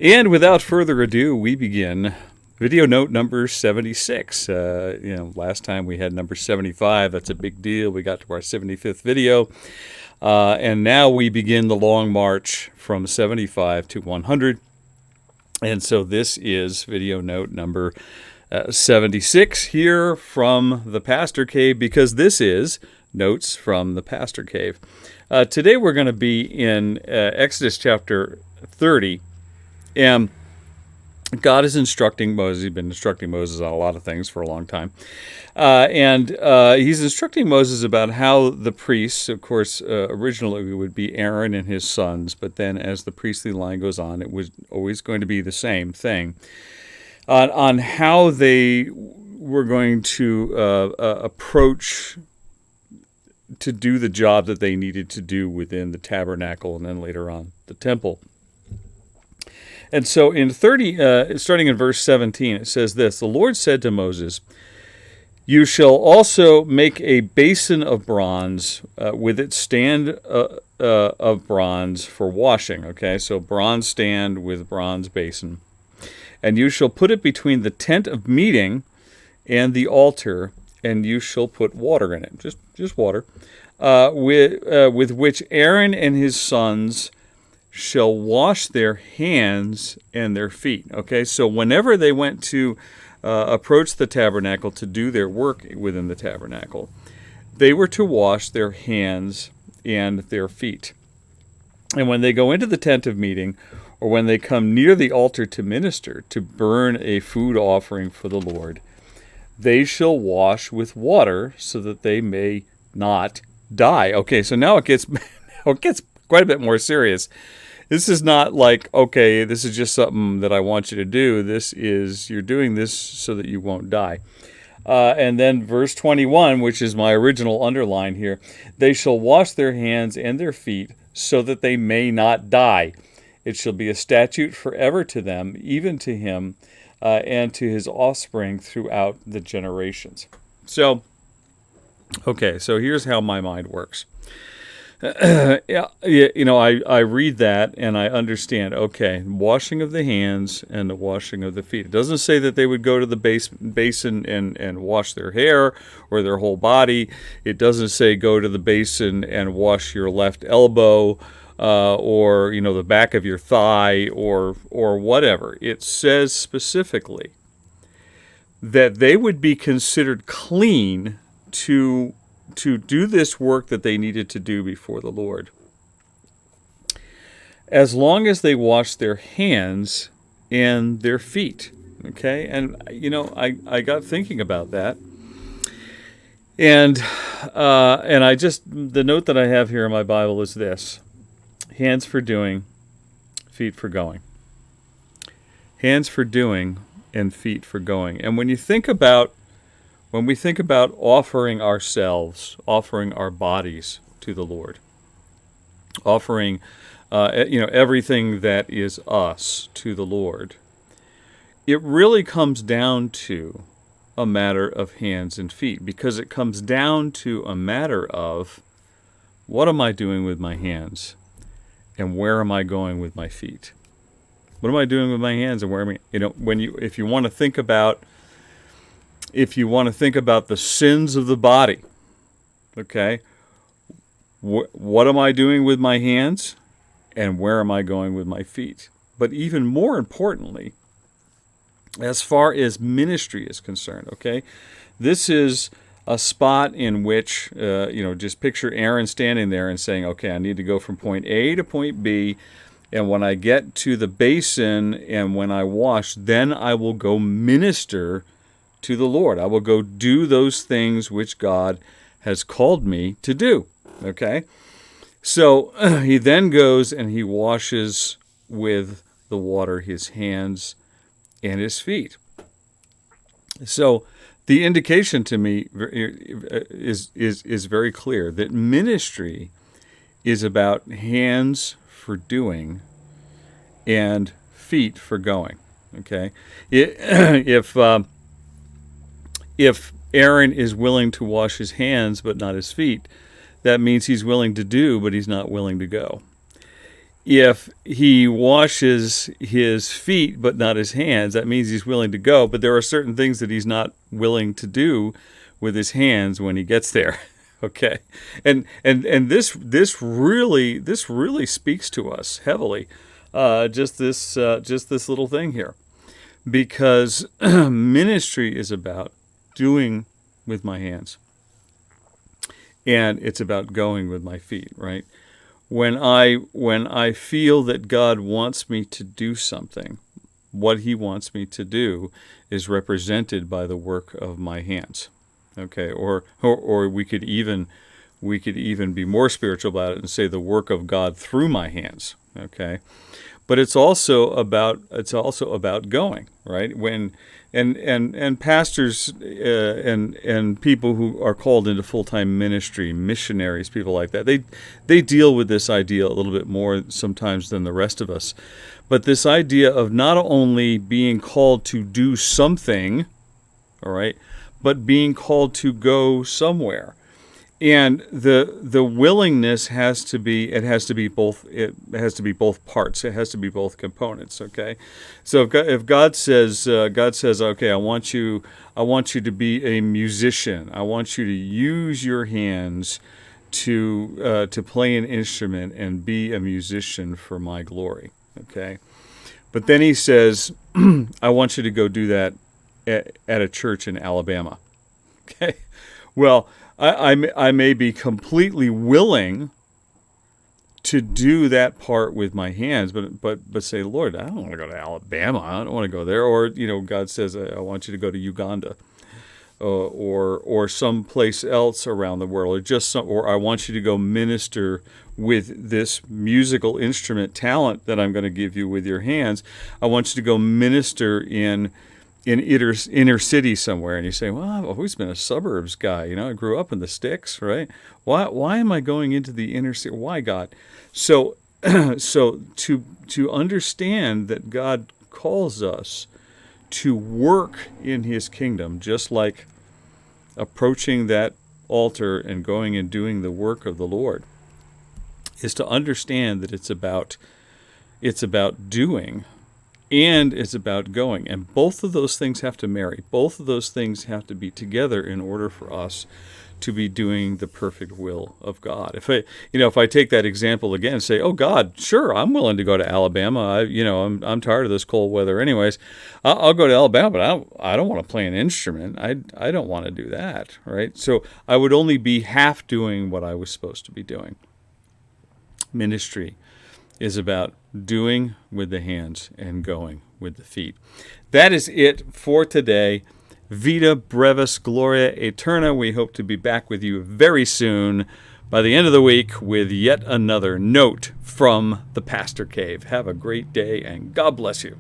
And without further ado, we begin video note number 76. Last time we had number 75. That's a big deal. We got to our 75th video. And now we begin the long march from 75 to 100. And so this is video note number 76 here from the Pastor Cave, because this is Notes from the Pastor Cave. Today we're going to be in Exodus chapter 30. And God is instructing Moses. He's been instructing Moses on a lot of things for a long time. And he's instructing Moses about how the priests, of course, originally it would be Aaron and his sons, but then as the priestly line goes on, it was always going to be the same thing, on how they were going to approach to do the job that they needed to do within the tabernacle and then later on the temple. And so in 30, starting in verse 17, it says this: "The Lord said to Moses, 'You shall also make a basin of bronze with its stand of bronze for washing.'" Okay, so bronze stand with bronze basin. "And you shall put it between the tent of meeting and the altar, and you shall put water in it," just water, "with which Aaron and his sons shall wash their hands and their feet." Okay, so whenever they went to approach the tabernacle to do their work within the tabernacle, they were to wash their hands and their feet. And when they go into the tent of meeting, or when they come near the altar to minister, to burn a food offering for the Lord, they shall wash with water so that they may not die. Okay, so now it gets quite a bit more serious. This is not like, okay, this is just something that I want you to do. This is, you're doing this so that you won't die. And then verse 21, which is my original underline here: "They shall wash their hands and their feet so that they may not die. It shall be a statute forever to them, even to him and to his offspring throughout the generations." So, okay, so here's how my mind works. I read that and I understand, okay, washing of the hands and the washing of the feet. It doesn't say that they would go to the basin and wash their hair or their whole body. It doesn't say go to the basin and wash your left elbow or the back of your thigh or whatever. It says specifically that they would be considered clean to do this work that they needed to do before the Lord, as long as they wash their hands and their feet. Okay, and I got thinking about that, and the note that I have here in my Bible is this: hands for doing, feet for going. Hands for doing and feet for going. And when we think about offering ourselves, offering our bodies to the Lord, offering everything that is us to the Lord, it really comes down to a matter of hands and feet, because it comes down to a matter of, what am I doing with my hands and where am I going with my feet? What am I doing with my hands and where am I? If you want to think about the sins of the body, okay, what am I doing with my hands and where am I going with my feet? But even more importantly, as far as ministry is concerned, okay, this is a spot in which, just picture Aaron standing there and saying, okay, I need to go from point A to point B, and when I get to the basin and when I wash, then I will go minister to the Lord. I will go do those things which God has called me to do. Okay? So he then goes and he washes with the water his hands and his feet. So the indication to me is very clear that ministry is about hands for doing and feet for going. Okay? If Aaron is willing to wash his hands but not his feet, that means he's willing to do, but he's not willing to go. if he washes his feet but not his hands, that means he's willing to go. But there are certain things that he's not willing to do with his hands when he gets there. Okay, and this really speaks to us heavily. Just this little thing here, because ministry is about doing with my hands, and it's about going with my feet. Right? When I feel that God wants me to do something, what He wants me to do is represented by the work of my hands. Okay, or we could even be more spiritual about it and say the work of God through my hands. Okay, but it's also about going, right? When and pastors and people who are called into full-time ministry, missionaries, people like that, they deal with this idea a little bit more sometimes than the rest of us. But this idea of not only being called to do something, all right, but being called to go somewhere. And the willingness has to be both parts. It has to be both components. Okay, so if God says okay, I want you to be a musician. I want you to use your hands to play an instrument and be a musician for my glory. Okay, but then He says, I want you to go do that at a church in Alabama. Okay, well, I may be completely willing to do that part with my hands, but say, Lord, I don't want to go to Alabama. I don't want to go there. Or God says, I want you to go to Uganda, or someplace else around the world, or I want you to go minister with this musical instrument talent that I'm going to give you with your hands. I want you to go minister in inner city somewhere. And you say, well, I've always been a suburbs guy. I grew up in the sticks, right? Why am I going into the inner city? Why, God? So to understand that God calls us to work in His kingdom, just like approaching that altar and going and doing the work of the Lord, is to understand that it's about doing, and it's about going. And both of those things have to marry. Both of those things have to be together in order for us to be doing the perfect will of God. If I take that example again and say, oh God, sure, I'm willing to go to Alabama. I'm tired of this cold weather anyways. I'll go to Alabama, but I don't want to play an instrument. I don't want to do that, right? So I would only be half doing what I was supposed to be doing. Ministry is about doing with the hands and going with the feet. That is it for today. Vita Brevis Gloria Eterna. We hope to be back with you very soon by the end of the week with yet another note from the Pastor Cave. Have a great day and God bless you.